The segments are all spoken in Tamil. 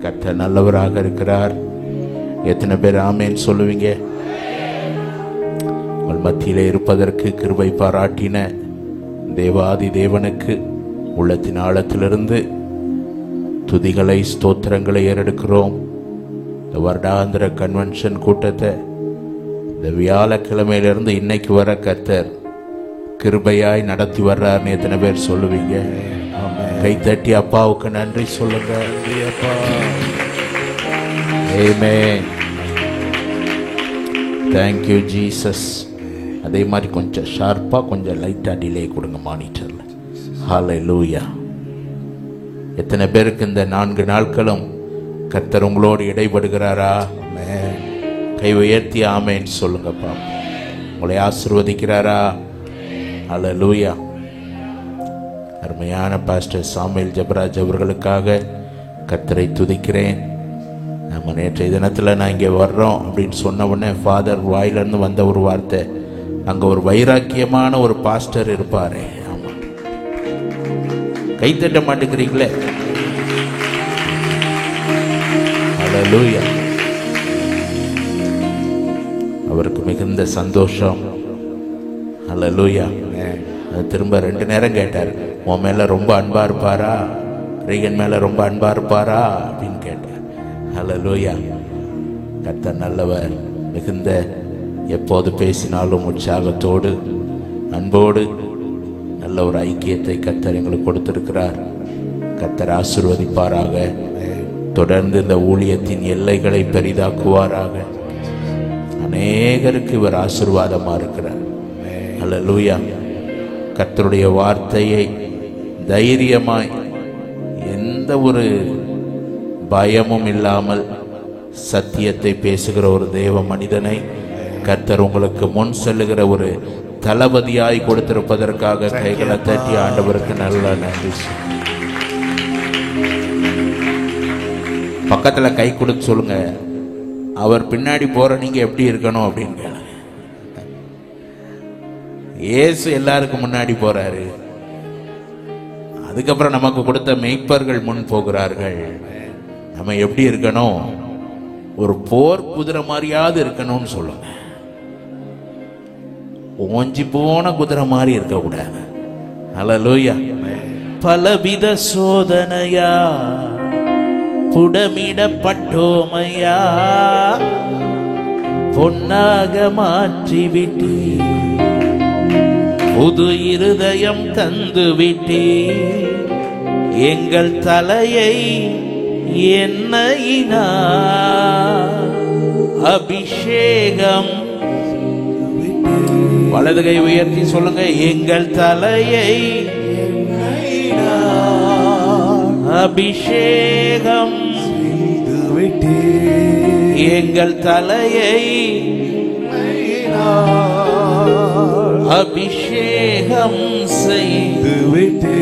கர்த்தர் நல்லவராக இருக்கிறார். எத்தனை பேர் ஆமேன் சொல்லுவீங்க? உங்கள் மத்தியிலே இருப்பதற்கு கிருபை பாராட்டின தேவாதி தேவனுக்கு உள்ளத்தின் ஆழத்திலிருந்து துதிகளை ஸ்தோத்திரங்களை ஏறெடுக்கிறோம். இந்த வருடாந்திர கன்வென்ஷன் கூட்டத்தை இந்த வியாழக்கிழமையிலிருந்து இன்னைக்கு வர கர்த்தர் கிருபையாய் நடத்தி வர்றார்னு எத்தனை பேர் சொல்லுவீங்க? கைத்தட்டி அப்பாவுக்கு நன்றி சொல்லுங்க. ஆமென். Thank you Jesus. அதே மாதிரி கொஞ்சம் ஷார்ப்பாக கொஞ்சம் லைட்டாக டிலே கொடுங்க மானிட்டரில். ஹல்லேலூயா. எத்தனை பேருக்கு இந்த 4 நாட்களும் கர்த்தர் உங்களோடு இடைபடுகிறாரா? கை உயர்த்தி ஆமேன் சொல்லுங்கப்பா. உங்களை ஆசீர்வதிக்கிறாரா? ஹல்லேலூயா. அருமையான பாஸ்டர் சாமுவேல் ஜெபராஜ் அவர்களுக்காக கர்த்தரை துதிக்கிறேன். நம்ம நேற்றைய தினத்தில் நான் இங்கே வர்றோம் அப்படின்னு சொன்ன உடனே ஃபாதர் வாயிலிருந்து வந்த ஒரு வார்த்தை, அங்கே ஒரு வைராக்கியமான ஒரு பாஸ்டர் இருப்பாரே. ஆமாம், கைத்தட்ட மாட்டேங்கிறீங்களே. ஹல்லேலூயா. அவருக்கு மிகுந்த சந்தோஷம். ஹல்லேலூயா. திரும்ப 2 நேரம் கேட்டார், உன் மேல ரொம்ப அன்பா இருப்பாரா, ரீகன் மேல ரொம்ப அன்பா இருப்பாரா அப்படின்னு கேட்டார். ஹல்லேலூயா. கர்த்தர் நல்லவர். மிகுந்த எப்போது பேசினாலும் உற்சாகத்தோடு அன்போடு நல்ல ஒரு ஐக்கியத்தை கர்த்தர் எங்களுக்கு கொடுத்திருக்கிறார். கர்த்தர் ஆசீர்வதிப்பாராக. தொடர்ந்து இந்த ஊழியத்தின் எல்லைகளை பெரிதாக்குவாராக. அநேகருக்கு இவர் ஆசீர்வாதமா இருக்கிறார். ஹல்லேலூயா. கர்த்தருடைய வார்த்தையை தைரியமாய் எந்த ஒரு பயமும் இல்லாமல் சத்தியத்தை பேசுகிற ஒரு தேவ மனிதனை கர்த்தர் உங்களுக்கு முன் செல்லுகிற ஒரு தளபதியாய் கொடுத்திருப்பதற்காக கைகளை தட்டி ஆண்டவருக்கு நல்ல நன்றி. பக்கத்துல கை கொடுத்து சொல்லுங்க, அவர் பின்னாடி போற நீங்க எப்படி இருக்கணும் அப்படின்னு. இயேசு எல்லாருக்கும் முன்னாடி போறாரு. அதுக்கப்புறம் நமக்கு கொடுத்த மெய்ப்பர்கள் முன் போகிறார்கள். நம்ம எப்படி இருக்கணும்? ஒரு போர் குதிரை மாதிரியாவது இருக்கணும்னு சொல்லுங்க. ஓஞ்சி போன குதிரை மாதிரி இருக்க கூடாது. ஹல்லேலூயா. பலவித சோதனையா புடமிடப்பட்டோமையா, பொன்னாக மாற்றிவிட்டீ, புது இருதயம் தந்து விட்டீ, எங்கள் தலையை எண்ணெயினா அபிஷேகம். வலது கை உயர்த்தி சொல்லுங்க, எங்கள் தலையை அபிஷேகம், எங்கள் தலையை அபிஷேகம் செய்து விட்டு.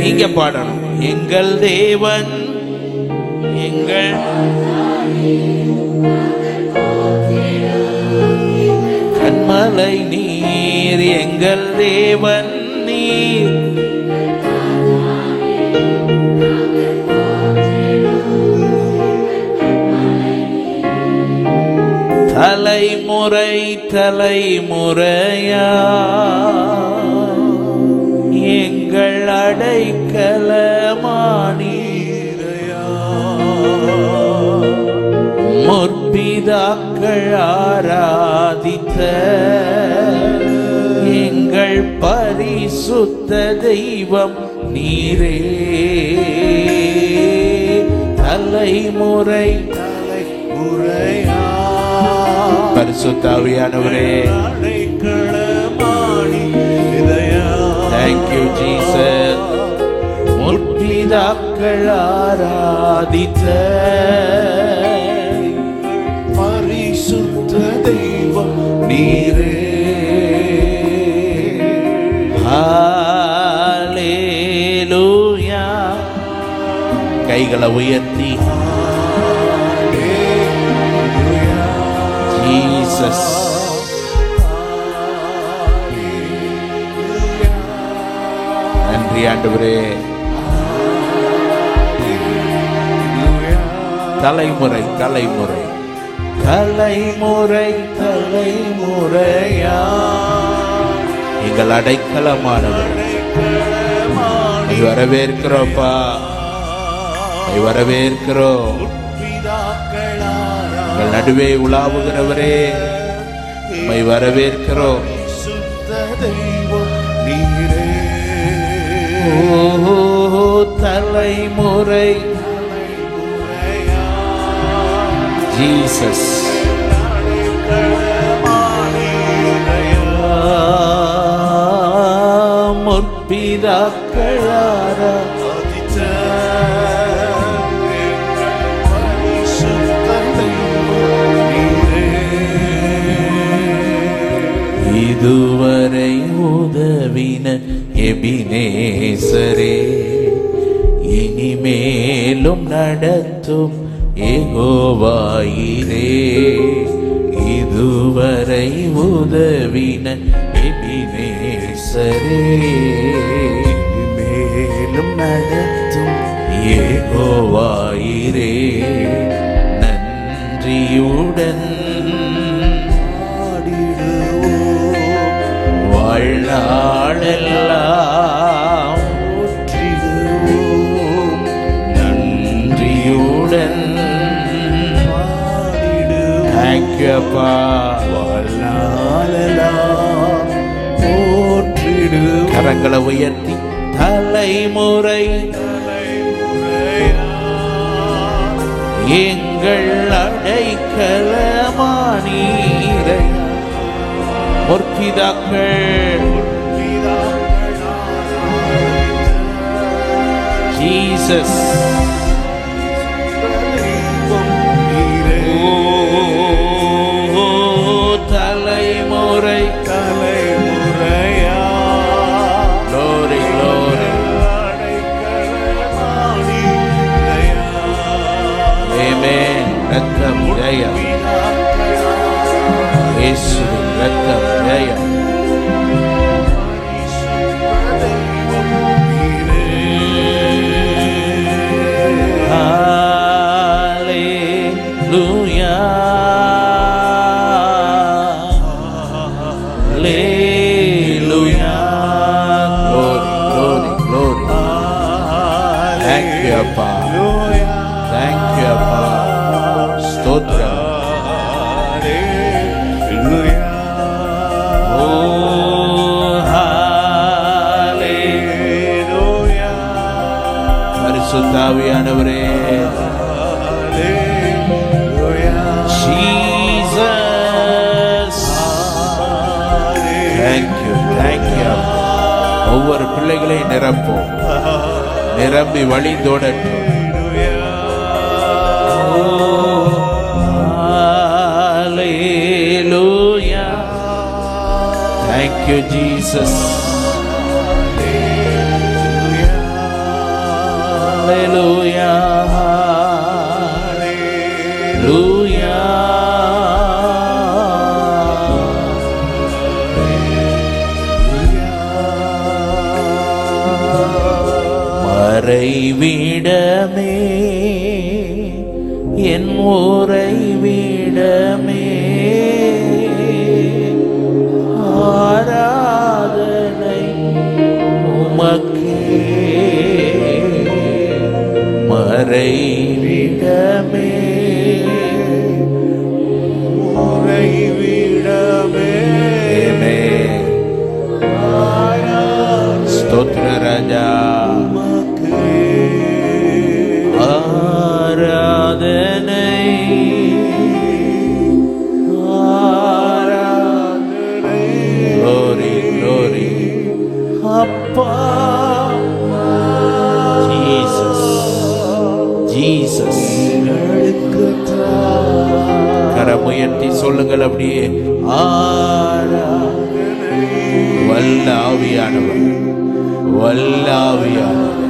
நீங்க பாடணும், எங்கள் தேவன் எங்கள் கண்மலை நீர், எங்கள் தேவன் நீர், தலைமுறை தலைமுறையா எங்கள் அடைக்கலமானீரையா, முற்பிதாக்கள் ஆராதித்த எங்கள் பரிசுத்த தெய்வம் நீரே. தலைமுறை தலைமுறையா பரிசுத்த ஆவியானவரே, Thank you Jesus. முற்பிதாக்கள் ஆராதித்த பரிசுத்த தெய்வம் நீரே. ஹல்லேலூயா. கைகளை உயர்த்தி Jesus. நன்றி ஆண்டவரே. தலைமுறை தலைமுறை தலைமுறை தலைமுறையா எங்கள் அடைக்கலமானவர் வரவேற்கிறோப்பா, வரவேற்கிறோம். எங்கள் நடுவே உலாவுகிறவரே உம்மை வரவேற்கிறோம். தலைமுறை ஜீசஸ் முற்பிதாக்களாரா இதுவரை உதவின எபினேசரே இனிமேலும் நடத்தும் யெகோவாயிரே. இதுவரை உதவின எபினேசரே இனிமேலும் நடத்தும் யெகோவாயிரே. நன்றியுடன் வாழ்நாளெல்லாம் போற்றிடுவோம். நன்றியுடன் தேங்க்யூப்பா. வாழ்நாளெல்லாம் போற்றிடுவோம். கரங்களை உயர்த்தி தலைமுறை எங்கள் அடைக்கலமானீரை. முற்பிதாக்கள் ஜீசஸ் தலைமுறை தலைமுறையா. glory glory. Amen. ரத்தம் ஜெயம். இயேசுவின் ரத்தம் ஜெயம். ஹalleluya hallelujah. glory glory glory. thank you appa, thank you appa. ஸ்தோத்திரம். பரிசுத்தாவியானவரே ஜீசஸ் தேங்க்யூ தேங்க்யூ. ஒவ்வொரு பிள்ளைகளையும் நிரப்போம், நிரம்பி வழிந்தோடட்டும். ஹalleluya. thank you Jesus. hallelujah hallelujah. மறைவிடமே என் உறைவிடமே ஆராதனை உமக்கே. மறைவிடமே உறைவிடமே. ஸ்தோத்திர ராஜா. ஆராதனை ஆராதனை. glory glory அப்பா. Jesus Jesus. கரமுயர்த்தி சொல்லுங்கள் அப்படியே. ஆராதனை. வல்ல ஆவியானவர், வல்ல ஆவியானவர்.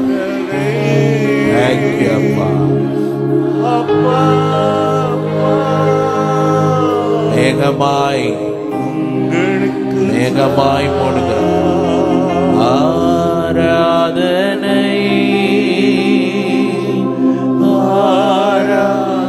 தேங்க்யூ அப்பா. மேகமாய் மேகமாய் மூடுகிறார். ஆராதனை ஆராதனை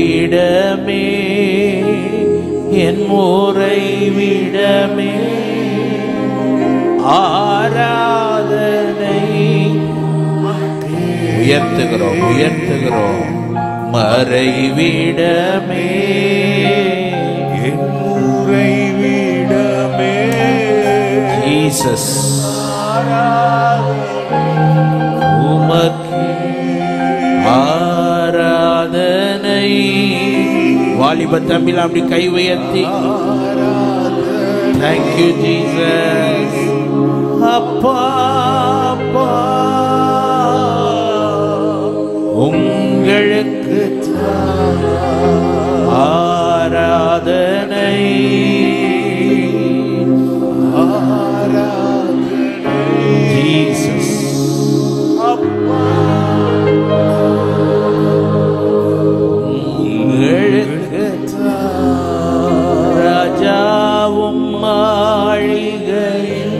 விடமே என் உறைவிடமே ஆராதனை உயர்த்துகிறோம் உயர்த்துகிறோம். மறைவிடமே என் உறைவிடமே ஜீசஸ் உமக்கு ஆராதனை. வாலிப தம்பில அப்படி கை உயர்த்தி தேங்க்யூ ஜீசஸ். அப்பா அப்பா உங்களுக்கு ஆராதனை ஜீசஸ். அப்பா உங்களுக்கு ராஜாவும் மாளிகையில்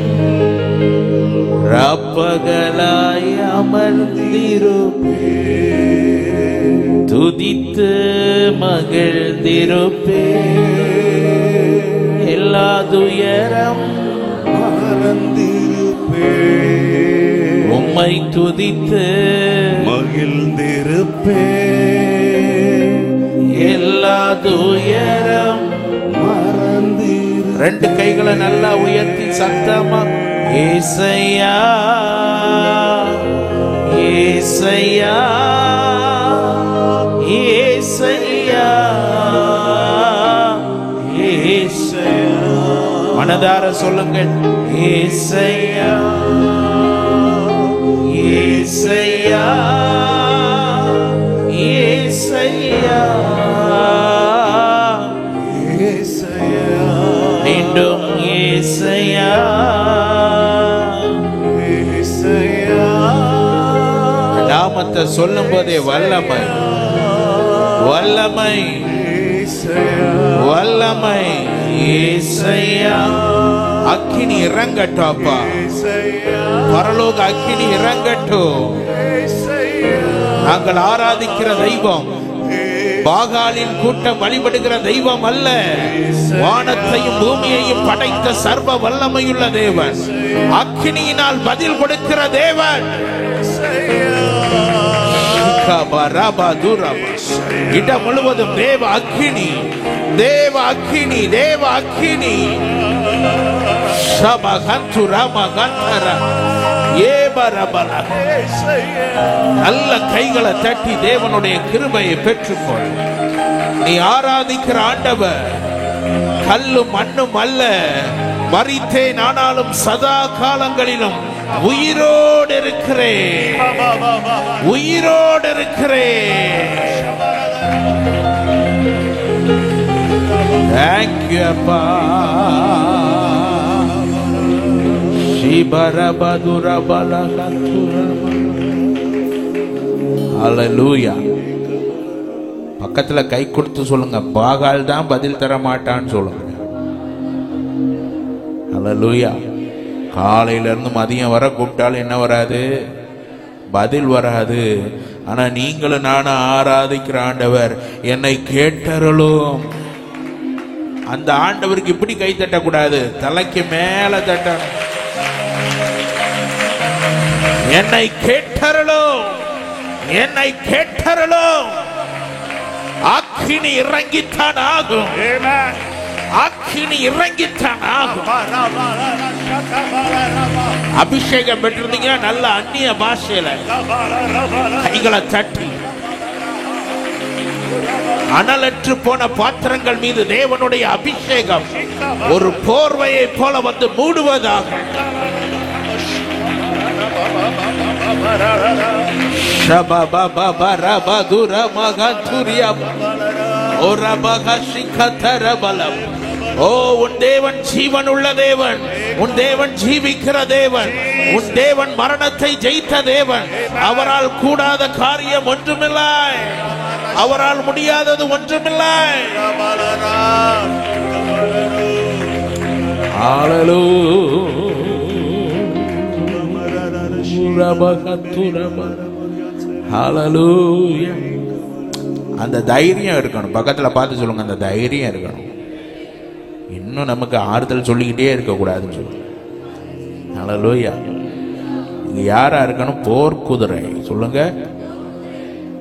ரப்பகலாய் அமர்ந்திருப்பே, துதித்து மகிழ்ந்திருப்பே, எல்லா துயரம் மறந்திருப்பே, உம்மை துதித்து மகிழ்ந்திருப்பே, எல்லா துயரம் மறந்திரு. ரெண்டு கைகளை நல்லா உயர்த்தி சத்தமா ஏசையா ஏசையா ஏசையா ஏசையா. மனதார சொல்லுங்கள் ஏசையா ஏசையா ஏசையா ஏசையா. மீண்டும் ஏசையா ஏசையா. நாமத்தை சொல்லும் போதே வல்லமை வல்லமை ஏசையா. வல்லமை. ஏசையா அக்கினி இறங்கட்டும் அப்பா, ஏசையா. பரலோக அக்கினி இறங்கட்டும். ஏசையா. நாங்கள் ஆராதிக்கிற தெய்வம் பாகாலின் கூட்டம் வழிபடுகிற தெய்வம் அல்ல. வானத்தையும் பூமியையும் படைத்த சர்வ வல்லமையுள்ள தேவன், அக்கினியினால் பதில் கொடுக்கிற தேவன். இடம் முழுவதும் தேவ அக்கினி தேவ அக்கினி தேவ அக்கினி. நல்ல கைகளை தட்டி தேவனுடைய கிருபையை பெற்றுக்கொள். நீ ஆராதிக்கிற ஆண்டவர் கல்லும் மண்ணும் அல்ல. மரித்தேன் ஆனாலும் சதா காலங்களிலும் உயிரோடு இருக்கிறேன், உயிரோடு இருக்கிறேன். தேங்க்யூ அப்பா. ஹல்லேலூயா. பக்கத்துல கை கொடுத்து சொல்லுங்க, பாகால் தான் பதில் தர மாட்டான்னு சொல்லுங்க. ஹல்லேலூயா. காலையில இருந்து மதியம் வர கூப்பிட்டாலும் என்ன வராது? பதில் வராது. ஆனா நீங்களும் நானும் ஆராதிக்கிற ஆண்டவர் என்னை கேட்டருளும். அந்த ஆண்டவருக்கு இப்படி கை தட்டக்கூடாது, தலைக்கு மேல தட்டணும். என்னை கேட்டருளும், என்னை கேட்டருளும். அக்கினி இறங்கித்தான் ஆகும், அக்கினி இறங்கித்தான் ஆகும். அபிஷேகம் பெற்றிருந்தீங்கன்னா நல்ல அந்நிய பாஷையில கைகளை தட்டி அனலற்று போன பாத்திரங்கள் மீது தேவனுடைய அபிஷேகம் ஒரு போர்வையை போல வந்து மூடுவதாக. ஓ, உன் தேவன் ஜீவன் உள்ள தேவன், உன் தேவன் ஜீவிக்கிற தேவன், உன் தேவன் மரணத்தை ஜெயித்த தேவன். அவரால் கூடாத காரியம் ஒன்றுமில்லை, அவரால் முடியாதது ஒன்றுமில்லை. அந்த தைரியம் இருக்கணும். பக்கத்துல பார்த்து சொல்லுங்க, அந்த தைரியம் இருக்கணும். இன்னும் நமக்கு ஆறுதல் சொல்லிக்கிட்டே இருக்கக்கூடாதுன்னு சொல்லுங்க. ஹல்லேலூயா. நீங்க யாரா இருக்கணும்? போர்க்குதிரை. சொல்லுங்க.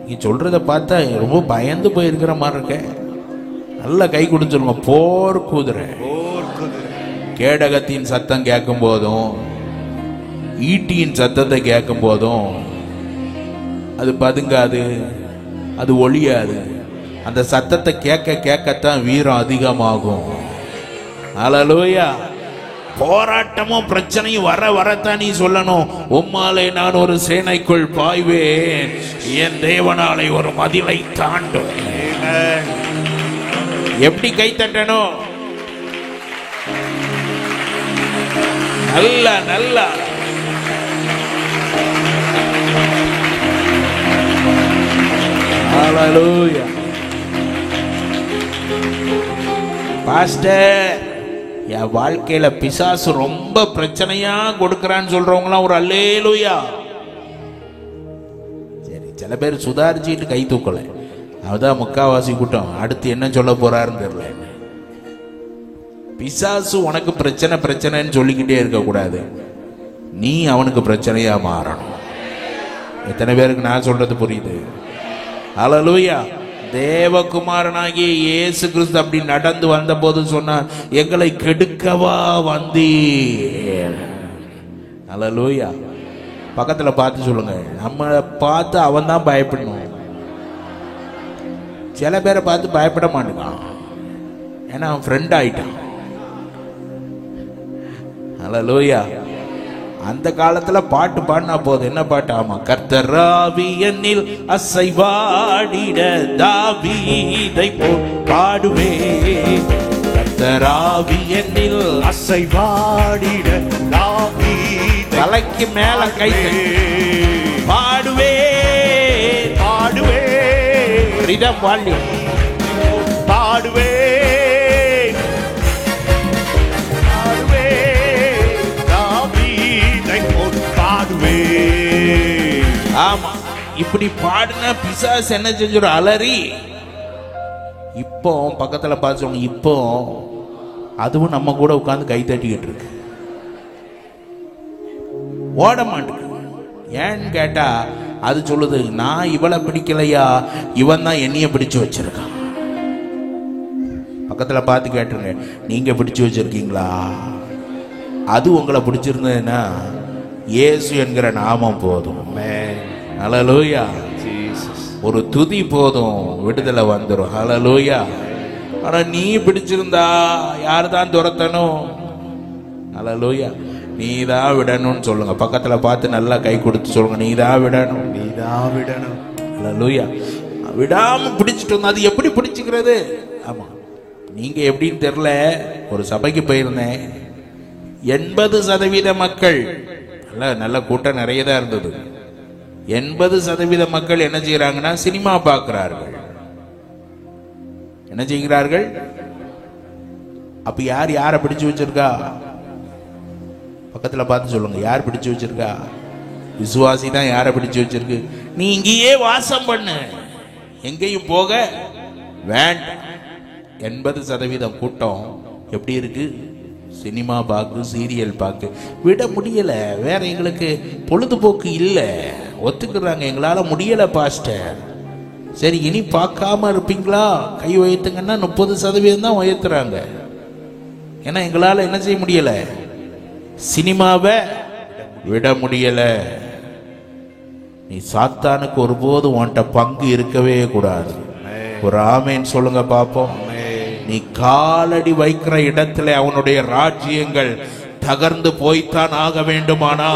நீ சொல்றத பார்த்தா ரொம்ப பயந்து போயிருக்கிற மாதிரி இருக்க. நல்லா கை கொடுத்து சொல்லுங்க, போர்க்குதிரை. கேடகத்தின் சத்தம் கேட்கும் போதும், ஈட்டியின் சத்தத்தை கேட்கும் போதும் அது பதுங்காது, அது ஒளியாது. அந்த சத்தத்தை கேட்க கேட்கத்தான் வீரம் அதிகமாகும். ஹல்லேலூயா. போராட்டமும் பிரச்சனையும் வர வரத்தான் நீ சொல்லணும், உம்மாலே நான் ஒரு சேனைக்குள் பாய்வேன், என் தேவனாலே ஒரு மதிலை தாண்டுவேன். எப்படி கை தட்டணும்? நல்லா நல்லா. ஹல்லேலூயா. பாஸ்டர், என் வாழ்க்கையில பிசாசு ரொம்ப பிரச்சனையா கொடுக்கறான்னு சொல்றவங்களாம் ஒரு அல்லேலூயா. சரி, சில பேர் சுதாரிச்சுட்டு கை தூக்கல, அதுதான் முக்காவாசி கூட்டம். அடுத்து என்ன சொல்ல போறாருன்னு தெரியல. பிசாசு உனக்கு பிரச்சனை பிரச்சனைன்னு சொல்லிக்கிட்டே இருக்க கூடாது, நீ அவனுக்கு பிரச்சனையா மாறணும். எத்தனை பேருக்கு நான் சொல்றது புரியுது? ஹல்லேலூயா. தேவகுமாரனாகிய இயேசு கிறிஸ்து அப்படி நடந்து வந்த போது சொன்னார், எங்களை கெடுக்கவா வந்தீர். ஹல்லேலூயா. பக்கத்துல பார்த்து சொல்லுங்க, நம்மளை பார்த்து அவன் தான் பயப்படணும். சில பேரை பார்த்து பயப்பட மாட்டான், ஏன்னா அவன் ஃப்ரெண்ட் ஆயிட்டான். ஹல்லேலூயா. அந்த காலத்துல பாட்டு பாடினா போதும். என்ன பாட்டு? ஆமா, கர்த்தராவி என்னில் அசைவாடிட தாவீதை போல் பாடுவே. கர்த்தராவி என்னில் அசைவாடிட தாவீதை தலைக்கு மேல கை பாடுவே பாடுவே ரிதம் வால்யூம் பாடுவே பாடுவே தாவீதை போல் பாடுவே. ஆமா, இப்படி பாடுனா பிசாசு என்ன செஞ்சிடும்? அலறி. இப்போ பக்கத்துல பார்த்து, இப்போ அதுவும் நம்ம கூட உட்கார்ந்து கை தட்டிக்கிட்டு இருக்கு, ஓட மாட்டேங்குது. ஏன்னு கேட்டா அது சொல்லுது, நான் இவளை பிடிக்கலையா, இவன் தான் என்னைய பிடிச்சு வச்சிருக்கான். பக்கத்துல பார்த்து கேட்டுருங்க, நீங்க பிடிச்சு வச்சிருக்கீங்களா? அது உங்களை பிடிச்சிருந்ததுன்னா இயேசு என்கிற நாமம் போதும். ஹல்லேலூயா. ஒரு துதி போதும், விடுதலை வந்துடும். ஹல்லேலூயா. ஆனா நீ பிடிச்சிருந்தா யாரு தான் துரத்தணும்? ஹல்லேலூயா. நீ தான் விடணும்னு சொல்லுங்க. பக்கத்துல பார்த்து நல்லா கை கொடுத்து சொல்லுங்க, நீ தான் விடணும், நீ தான் விடணும். ஹல்லேலூயா. விடாம பிடிச்சிட்டு வந்தா அது எப்படி பிடிச்சுக்கிறது? ஆமா, நீங்க எப்படின்னு தெரியல. ஒரு சபைக்கு போயிருந்தேன், 80% மக்கள், நல்ல கூட்டம் நிறைய தான் இருந்தது. 80% மக்கள் என்ன செய்யறாங்கன்னா சினிமா பார்க்கிறார்கள். என்ன செய்கிறார்கள்? அப்ப யார் யாரை பிடிச்சு வச்சிருக்கா? பக்கத்துல பார்த்து சொல்லுங்க, யார் பிடிச்சு வச்சிருக்கா? விசுவாசி தான் யாரை பிடிச்சு வச்சிருக்கு. நீ இங்கேயே வாசம் பண்ணு, எங்கேயும் போக வேண்டாம். 80% கூட்டம் எப்படி இருக்கு? Cinema park, serial park. விட முடியல, வேற எங்களுக்கு பொழுதுபோக்கு இல்லை. ஒத்துக்கிறாங்க, எங்களால முடியல பாஸ்டர். சரி, இனி பார்க்காம இருப்பீங்களா? கை உயர்த்துங்கன்னா 30% தான் உயர்த்துறாங்க. ஏன்னா எங்களால என்ன செய்ய முடியல, சினிமாவை விட முடியல. நீ சாத்தானுக்கு ஒருபோதும் உன்கிட்ட பங்கு இருக்கவே கூடாது. ஒரு ஆமேன் சொல்லுங்க பாப்போம். நீ காலடி வைக்கிற இடத்துல அவனுடைய ராஜ்யங்கள் தகர்ந்து போய்த்தான் ஆக வேண்டுமானா,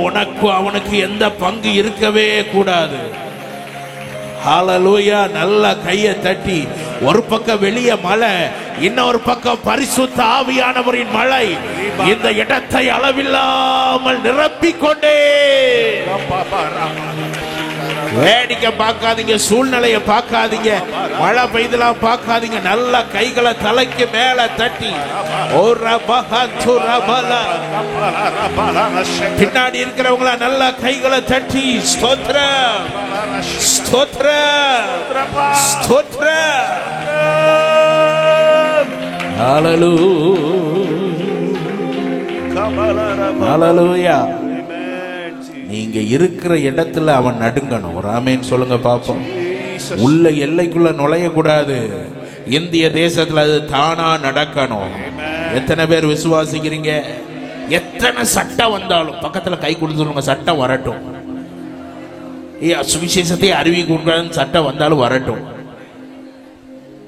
உனக்கு அவனுக்கு எந்த பங்கு இருக்கவே கூடாது. ஹல்லேலூயா. நல்ல கையை தட்டி, ஒரு பக்கம் வெளிய மலை, இன்னொரு பக்கம் பரிசுத்த ஆவியானவரின் மழை இந்த இடத்தை அளவில்லாமல் நிரப்பிக் கொண்டே. வேடிக்கை பார்க்காதீங்க, சூழ்நிலையை பார்க்காதீங்க, மழை பெய்தலாம் பார்க்காதீங்க. நல்ல கைகளை தலைக்கு மேல தட்டி பின்னாடி இருக்கிறவங்கள நல்ல கைகளை தட்டி ஸ்தோத்திரம் ஸ்தோத்திரம் ஸ்தோத்திரம். ஹல்லேலூயா. நீங்க இருக்கிற இடத்துல அவன் நடுங்கணும். ஒரு ஆமேன் சொல்லுங்க பாப்போம். உள்ள எல்லைக்குள்ள நுழைய கூடாது. இந்திய தேசத்துல அது தானா நடக்கணும். எத்தனை பேர் விசுவாசிக்கிறீங்க? எத்தனை சட்டம் வந்தாலும் பக்கத்துல கை கொடுத்துருங்க, சட்டம் வரட்டும். சுவிசேஷத்தை அறிவிக்க சட்டம் வந்தாலும் வரட்டும்.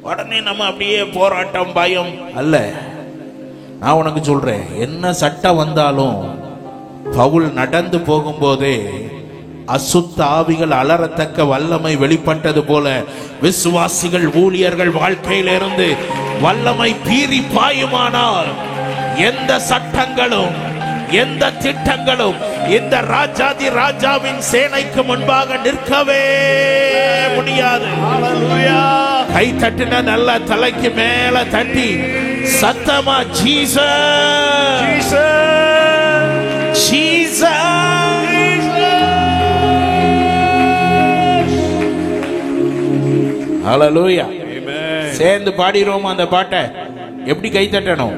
உடனே நம்ம அப்படியே போராட்டம் பயம் அல்ல. நான் உனக்கு சொல்றேன், என்ன சட்டம் வந்தாலும் பவுல் நடந்து போகும்போதே அசுத்த ஆவிகள் அலறத்தக்க வல்லமை வெளிப்பட்டது போல விசுவாசிகள் ஊழியர்கள் வாழ்க்கையிலிருந்து வல்லமை பீறி பாயுமானால் எந்த சட்டங்களும் எந்த திட்டங்களும் இந்த ராஜாதி ராஜாவின் சேனைக்கு முன்பாக நிற்கவே முடியாது. கை தட்டின நல்ல தலைக்கு மேல தட்டி சத்தமா ஜீசஸ் ஜீசஸ். ஹல்லேலூயா. சேர்ந்து பாடிரோம் அந்த பாட்டை. எப்படி கை தட்டணும்?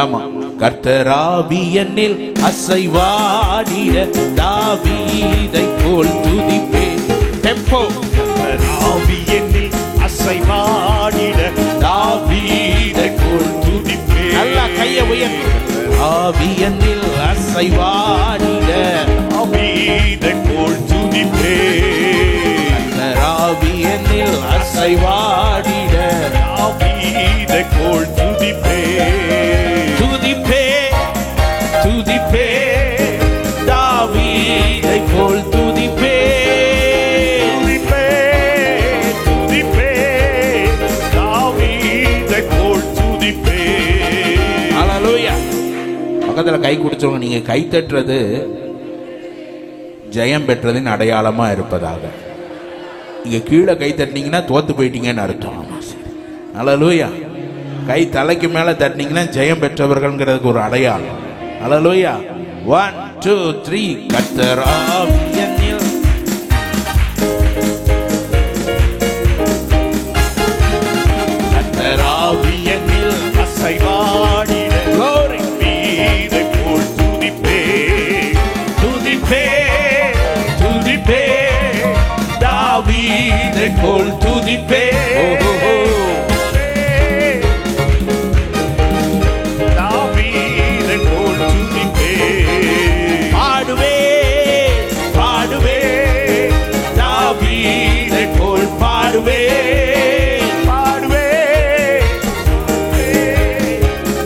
ஆமா. கர்த்தராவியனில் அசைவாடிட தாவீதை போல் துதிப்பே. டெம்போ. கர்த்தராவியனில் அசைவாடிட தாவீதை போல் துதிப்பே. நல்லா கையை உயர்த்தி. ஆவியனில் அசைவாடிட தாவீதை போல் துதிப்பே. கர்த்தராவியனில் அசைவாடிட தாவீதை போல் துதிப்பே. துதிப்பே துதிப்பே தாவீதை போல் துதிப்பே. துதிப்பே துதிப்பே தாவீதை போல் துதிப்பே. ஹல்லேலூயா. பக்கத்துல கை குடிச்சவங்க, நீங்க கை தட்டுறது ஜெயம் பெற்றதின் அடையாளமா இருப்பதாக. இங்க கீழே கை தட்டினீங்கன்னா தோத்து போயிட்டீங்கன்னு அர்த்தம். ஹல்லேலூயா. கை தலைக்கு மேல தட்டினீங்கன்னா ஜெயம் பெற்றவர்கள்ங்கிறதுக்கு ஒரு அடையாளம். ஹல்லேலூயா. 1 2 3. கர்த்தராவியனில் கர்த்தராவியனில் அசைவாடிட தாவீதை போல் துதிப்பே. துதிப்பே துதிப்பே தாவீதை போல் துதிப்பே. தாவீதை போல் துதிப்பே. பாடுவே பாடுவே தாவீதை போல் பாடுவே. பாடுவே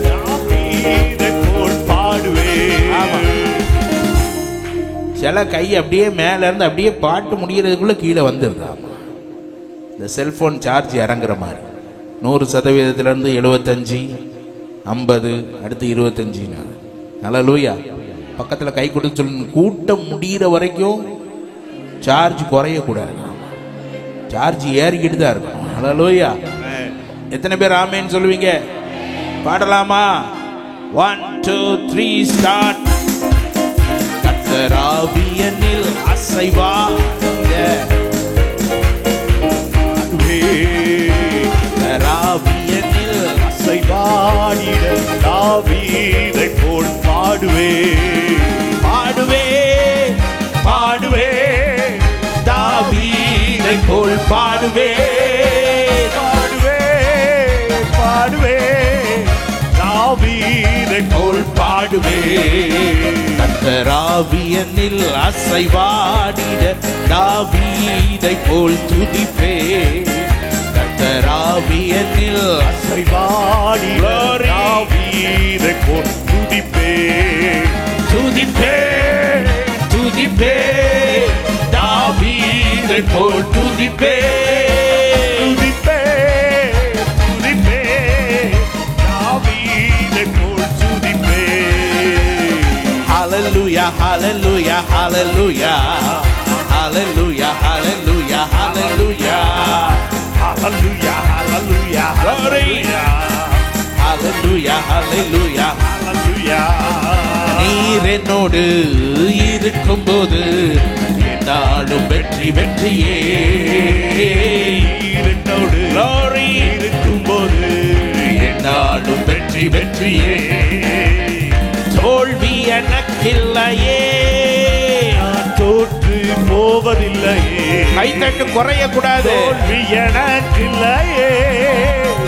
தாவீதை போல் பாடுவே. சில கை அப்படியே மேல இருந்து அப்படியே பாட்டு முடிகிறதுக்குள்ள கீழே வந்துருதா. இந்த செல்போன் சார்ஜ் இறங்குற மாதிரி 100% இருந்து 75 50 அடுத்து 25. ஹல்லேலூயா. பக்கத்துல கை கொடுத்து சொல்லணும், கூட்டம் முடிகிற வரைக்கும் சார்ஜ் குறையக்கூடாது. சார்ஜ் ஏறிக்கிட்டு தான் இருக்கும். ஹல்லேலூயா. எத்தனை பேர் ஆமேன்னு சொல்லுவீங்க? பாடலாமா? 1 2 3 ஸ்டார்ட். கர்த்தராவியனில் அசைவாடிட கர்த்தராவியனில் அசைவாடிட தாவீதை போல் பாடுவே. பாடுவே பாடுவே தாவீதை போல் பாடுவே. பாடுவே பாடுவே தாவீதை போல் பாடுவே. கர்த்தராவியனில் அசைவாடிட தாவீதை போல் துதிப்பே. கர்த்தராவியனில் அசைவாடிட தாவீதை போல் துதிப்பே. துதிப்பே துதிப்பே தாவீதை போல் துதிப்பே. துதிப்பே துதிப்பே தாவீதை போல் துதிப்பே. Hallelujah, hallelujah, hallelujah, hallelujah, hallelujah, hallelujah, Hallelujah, hallelujah, Glory. hallelujah, hallelujah, hallelujah. hallelujah. நீர் என்னோடு இருக்கும்போது என்னாலும் வெற்றி வெற்றியே. நீர் என்னோடு Glory. இருக்கும்போது என்னாலும் வெற்றி வெற்றியே. தோல்வி எனக்கில்லையே. நான் தோற்று போவதில்லையே. கைத்தட்டு குறைய கூடாது. தோல்வி எனக்கில்லையே.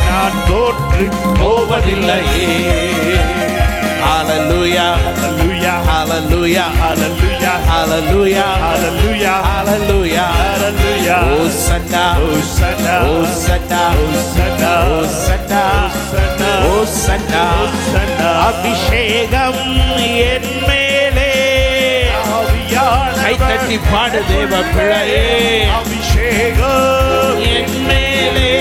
நான் தோற்று போவதில்லையே. Hallelujah, Hallelujah, hallelujah, hallelujah, hallelujah, hallelujah, hallelujah. hallelujah. Hosanna, Hosanna, Hosanna, Hosanna, Hosanna, Hosanna, Hosanna. Hosanna. அபிஷேகம் என் மேலே. ஆவியானவர் கைத்தட்டி பாடு தேவ பிள்ளையே. அபிஷேகம் என் மேலே.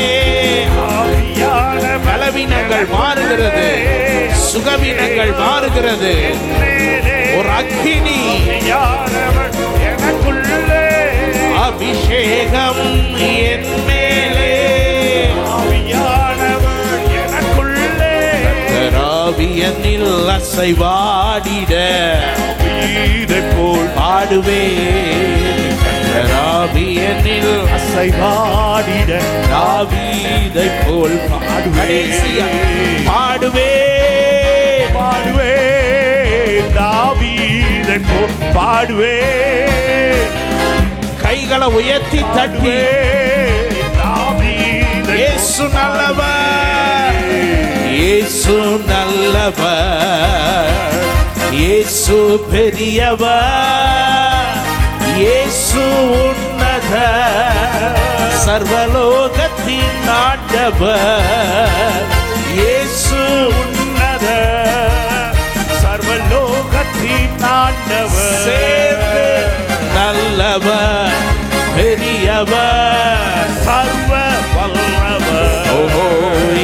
ஆவியானவர் பலவீனங்கள் மாறுகிறது, சுகவீனங்கள் மாறுகிறது. ஒரு அக்கினி ஆவியானவர் எனக்குள்ளே. அபிஷேகம் என் மேலே. ஆவியானவர் எனக்குள்ளே. கராவியனில் அசைவாடிட வீரைப் போல் பாடுவேன். கராவியனில் அசைவாடிட தாவீதை போல் பாடுவேன். பாடுவேன், பாடுவேன். தாவீதைப் போல் பாடுவேன். கைகளை உயர்த்தி தட்டி தாவீதைப் இயேசு நல்லவர், இயேசு நல்லவர், இயேசு பெரியவர், இயேசு உன்னத சர்வலோகத்தின் ஆண்டவர். இயேசு உன்னத சர்வலோகத்தின் ஆண்டவர். சேர்ந்து நல்லவர், பெரியவர், சர்வ வல்லவர். ஓஹோ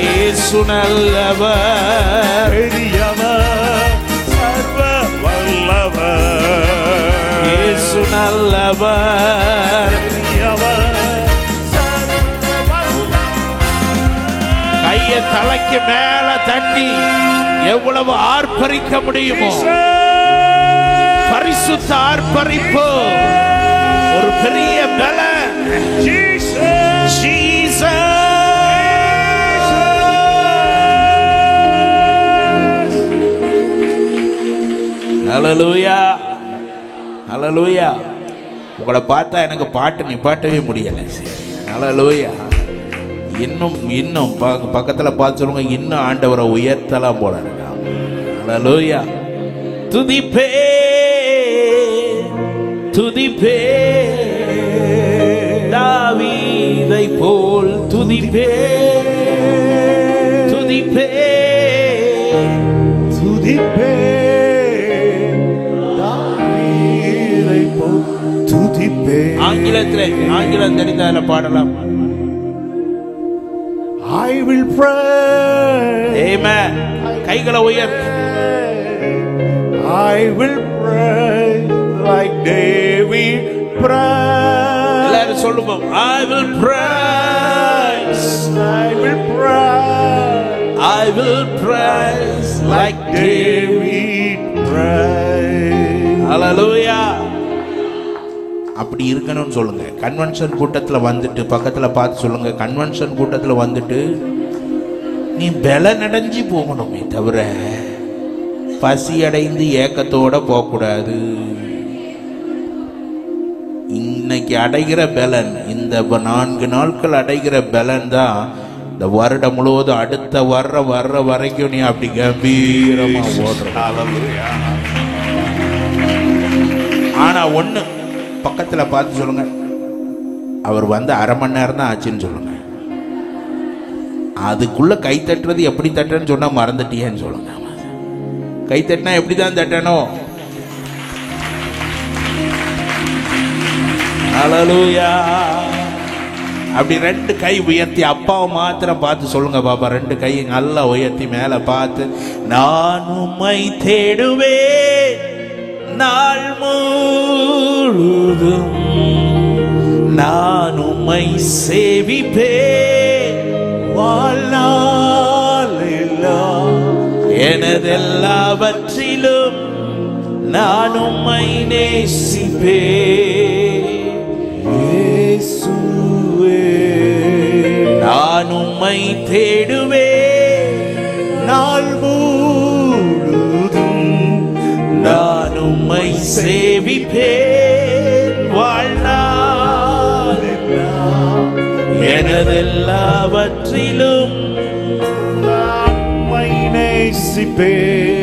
இயேசு நல்லவர், பெரியவர், சர்வ வல்லவர். இயேசு நல்லவர். பெரியவர், சர்வ வல்லவர். கையை தலைக்கு மேல தட்டி எவ்வளவு ஆர்ப்பரிக்க முடியுமோ பரிசுத்த ஆர்ப்பரிப்பு. ஒரு பெரிய பலன். Jesus, Jesus. Hallelujah, hallelujah. உங்களை பார்த்தா எனக்கு பாட்டு நிப்பாட்டவே முடியல. ஹல்லேலூயா. இன்னும் இன்னும் பக்கத்துல பார்த்து சொல்லுங்க, இன்னும் ஆண்டவரை உயர்த்தலாம் போல இருக்கா. ஹல்லேலூயா. துதிப்பே துதிப்பே தாவீதை போல் துதிப்பே துதிப்பே துதிப்பே. தாவீதைப் போல் துதிப்பே. ஆங்கிலம் தெரிந்தால பாடலாம். I will pray. ஆமென். கைகளை உயர்த்து. I will pray like David prayed. எல்லாரும் சொல்லுவோம். I will praise, I will pray I will praise like David. David prayed. Hallelujah. அப்படி இருக்கணும்னு சொல்லுங்க. கன்வென்ஷன் கூட்டத்தில் வந்துட்டு பக்கத்துல பார்த்து சொல்லுங்க, கன்வென்ஷன் கூட்டத்தில் வந்துட்டு நீ பலன் அடைஞ்சு போகணுமே தவிர பசி அடைந்து ஏக்கத்தோட போகக்கூடாது. இன்னைக்கு அடைகிற பலன், இந்த 4 நாட்கள் அடைகிற பலன் தான் இந்த வருடம் முழுவதும் அடுத்த வர்ற வரைக்கும் நீ அப்படி கம்பீரமா ஓடுற. ஆனா ஒண்ணு பக்கத்துல பார்த்து சொல்லுங்க, அவர் வந்து 1/2 மணி நேரம் தான் ஆச்சுன்னு சொல்லுங்க. அதுக்குள்ள கை தட்டுறது எப்படி தட்டுறேன்னு சொன்னா மறந்துட்டியேன்னு சொல்லுங்க. கை தட்டினா எப்படி தான் தட்டணும்? ஹல்லேலூயா. அப்படி 2 கை உயர்த்தி அப்பாவை மாத்திரம் பார்த்து சொல்லுங்க பாப்பா. 2 கை நல்லா உயர்த்தி மேல பார்த்து, நான் உம்மை தேடுவேன் நாள் முழுதும், நான் உம்மை சேவிப்பேன் வாழ்நாளெல்லாம். எனதெல்லாவற்றிலும் நான் உம்மை நேசிப்பேன். இயேசுவே, நான் உம்மை தேடுவேன் நாள் முழுதும் நான் உம்மை சேவிப்பேன் வாழ்நாளெல்லாம். எனதெல்லாவற்றிலும் நான் உம்மை நேசிப்பேன்.